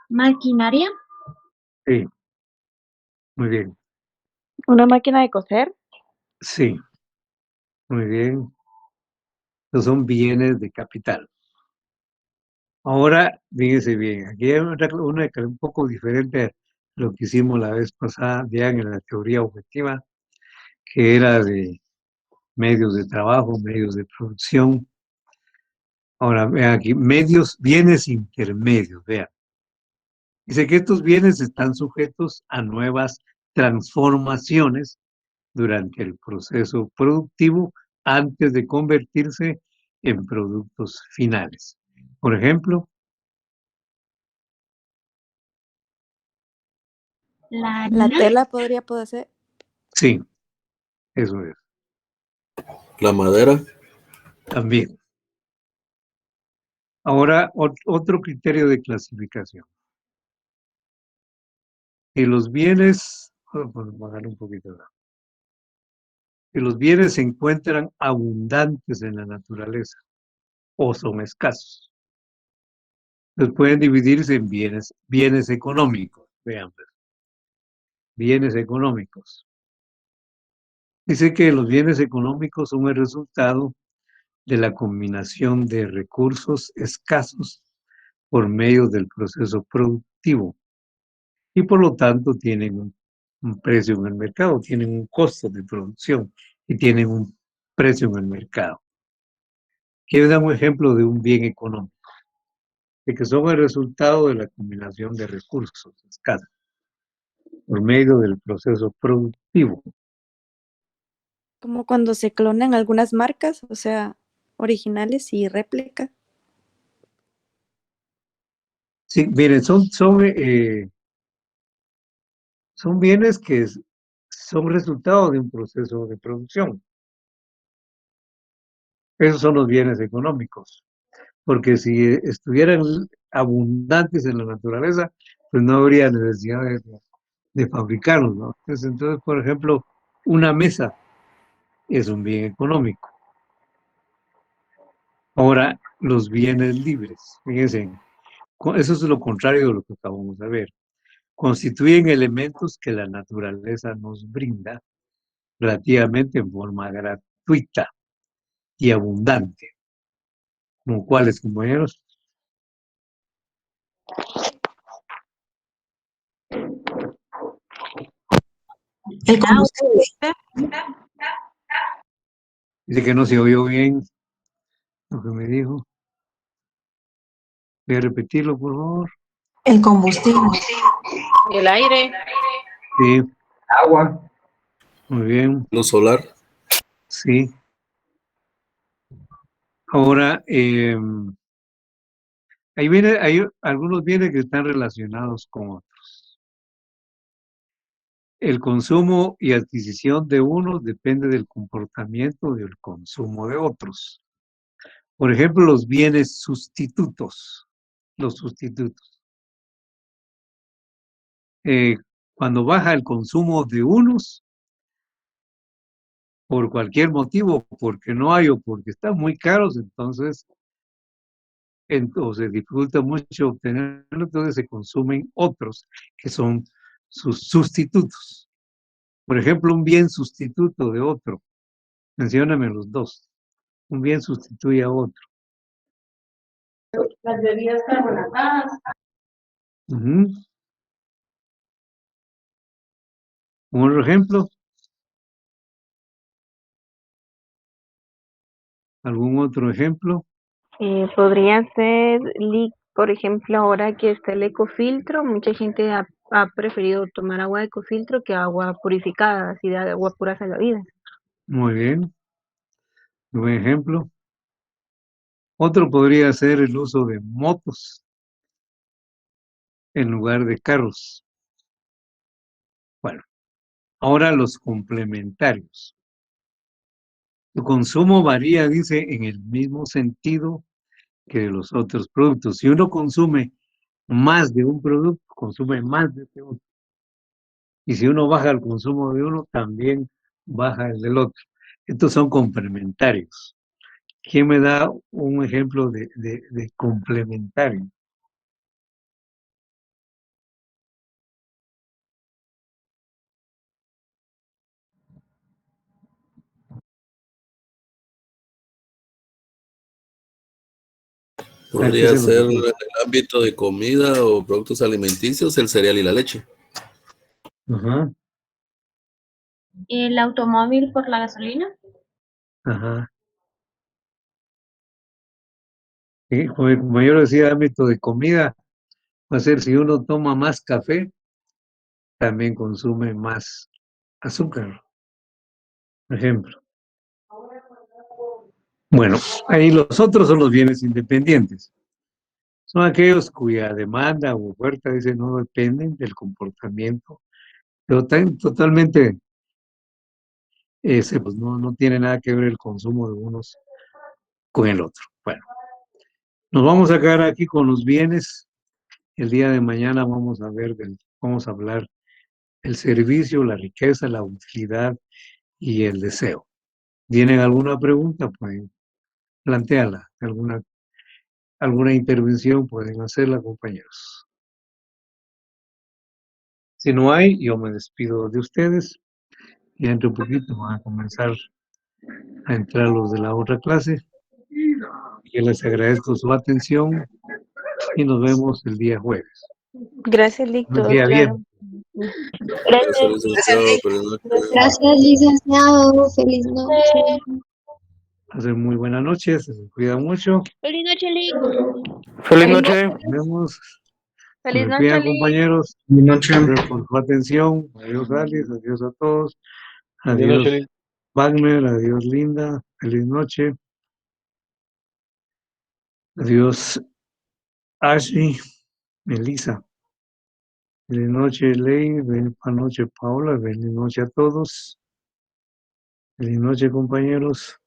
Maquinaria. Sí, muy bien. Una máquina de coser. Sí, muy bien. Estos son bienes de capital. Ahora, fíjense bien, aquí hay una que es un poco diferente a lo que hicimos la vez pasada, ya en la teoría objetiva, que era de medios de trabajo, medios de producción. Ahora, vean aquí, bienes intermedios, vean. Dice que estos bienes están sujetos a nuevas transformaciones durante el proceso productivo antes de convertirse en productos finales. Por ejemplo, La La harina. tela poder ser. sí, eso es, La madera, también. Ahora, otro criterio de clasificación. Si los bienes, bajar un poquito, si los bienes se encuentran abundantes en la naturaleza o son escasos, pues pueden dividirse en bienes económicos, vean, pues, bienes económicos. Dice que los bienes económicos son el resultado de la combinación de recursos escasos por medio del proceso productivo y por lo tanto tienen un precio en el mercado, tienen un costo de producción y tienen un precio en el mercado. Quiero dar un ejemplo de un bien económico, de que son el resultado de la combinación de recursos escasos por medio del proceso productivo. Como cuando se clonan algunas marcas, o sea, originales y réplica. Sí, miren, son bienes que son resultado de un proceso de producción. Esos son los bienes económicos, porque si estuvieran abundantes en la naturaleza, pues no habría necesidad de fabricarlos, ¿no? Entonces, por ejemplo, una mesa es un bien económico. Ahora, los bienes libres, fíjense, eso es lo contrario de lo que acabamos de ver. Constituyen elementos que la naturaleza nos brinda relativamente en forma gratuita y abundante. ¿Como cuáles, compañeros? El combustible. Dice que no se oyó bien lo que me dijo. Voy a repetirlo, por favor. El combustible. El aire. Sí, Agua. muy bien, luz solar, sí. Ahora, hay algunos bienes que están relacionados con otros. El consumo y adquisición de unos depende del comportamiento del consumo de otros. Por ejemplo, los bienes sustitutos. Los sustitutos. Eh, Cuando baja el consumo de unos, por cualquier motivo, porque no hay o porque están muy caros, entonces se dificulta mucho obtenerlo, entonces se consumen otros que son sus sustitutos. Por ejemplo, un bien sustituto de otro. Mencióname los dos. Un bien sustituye a otro. Las bebidas carbonatadas. Ujú. ¿Un ejemplo? ¿Algún otro ejemplo? Podría ser, por ejemplo, ahora que está el ecofiltro, mucha gente ha preferido tomar agua de ecofiltro que agua purificada, así de agua pura salvavidas. Muy bien. Un ejemplo. Otro podría ser el uso de motos en lugar de carros. Bueno, ahora los complementarios. Su consumo varía, dice, en el mismo sentido que los otros productos. Si uno consume más de un producto, consume más de ese otro. Y si uno baja el consumo de uno, también baja el del otro. Estos son complementarios. ¿Quién me da un ejemplo de complementario? Podría ser en el ámbito de comida o productos alimenticios, el cereal y la leche. Ajá, ¿El automóvil por la gasolina? ajá. Y como yo decía, ámbito de comida, va a ser si uno toma más café, también consume más azúcar, por ejemplo. Bueno, ahí los otros son los bienes independientes. Son aquellos cuya demanda o oferta, dice, no dependen del comportamiento, pero totalmente, pues no tiene nada que ver el consumo de unos con el otro. Bueno, nos vamos a quedar aquí con los bienes. El día de mañana vamos a hablar del servicio, la riqueza, la utilidad y el deseo. ¿Tienen alguna pregunta? Pueden plantearla. ¿Alguna intervención? Pueden hacerla, compañeros. Si no hay, yo me despido de ustedes y dentro de poquito van a comenzar a entrar los de la otra clase. Yo les agradezco su atención y nos vemos el día jueves. Gracias, Lick, Buen todo día, claro. bien. Gracias, licenciado. Feliz noche. Gracias, licenciado. Feliz noche. Pasen muy buenas noches, se cuidan mucho. Feliz noche, Lick. Feliz noche. Nos vemos. Feliz Me noche, cuidan, Lick. compañeros. Gracias por su atención. Adiós, Alice. Adiós a todos. Adiós, Wagner. Adiós, Linda. Feliz noche. Adiós, Ashley. Melissa. Feliz noche, Ley. Buenas noches, Paula. Feliz noche a todos. Feliz noche, compañeros.